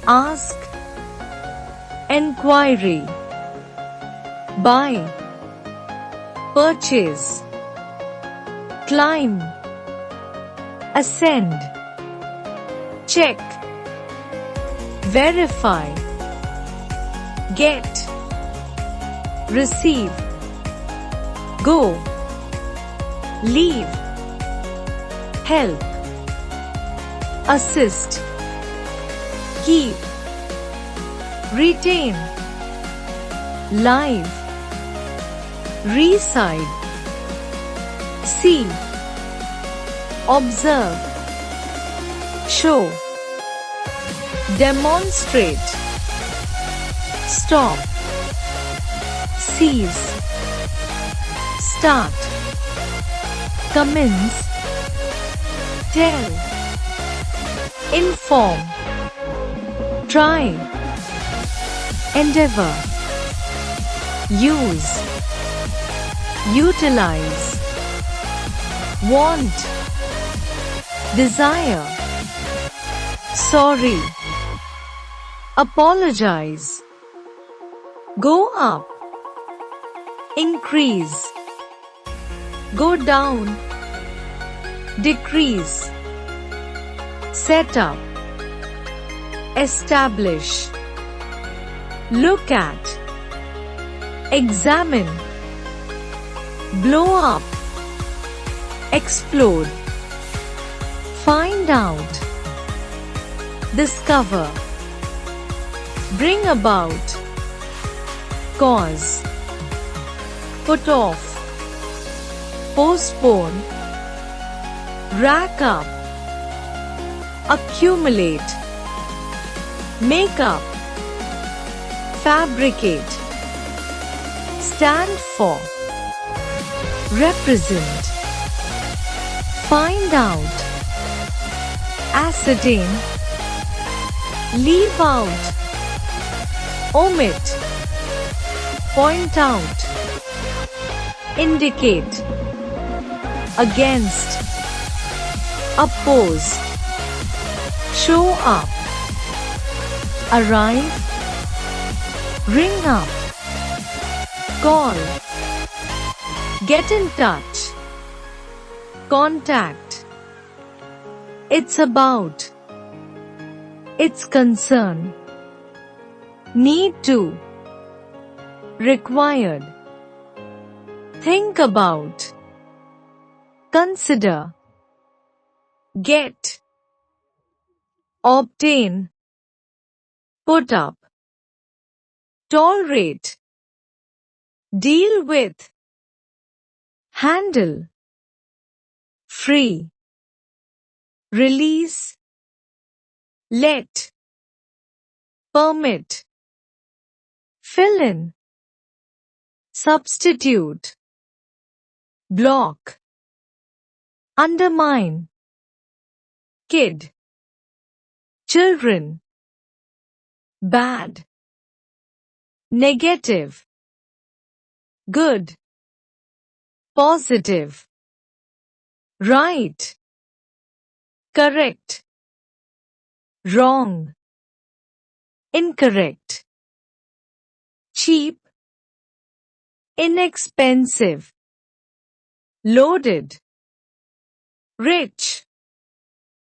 ask, enquiry, buy, purchase, climb, ascend, check, verify, get, receive, go, leave, help, assist, keep, retain, live, reside, see, observe, show, demonstrate, stop, cease, start, commence, tell, inform, try, endeavor, use, utilize, want, desire, sorry, apologize, go up, increase, go down, decrease, set up, establish, look at, examine, blow up, explode, find out, discover, bring about, cause, put off, postpone, rack up, accumulate, make up, fabricate, stand for, represent, find out, ascertain, leave out, omit, point out, indicate, against, oppose, show up, arrive, ring up, call, get in touch, contact, it's about, it's concern, need to, required, think about, consider, get, obtain, put up, tolerate, deal with, handle, free, release, let, permit, fill in, substitute, block, undermine, kid, children, bad, negative, good, positive, right, correct, wrong, incorrect, cheap, inexpensive, loaded, rich,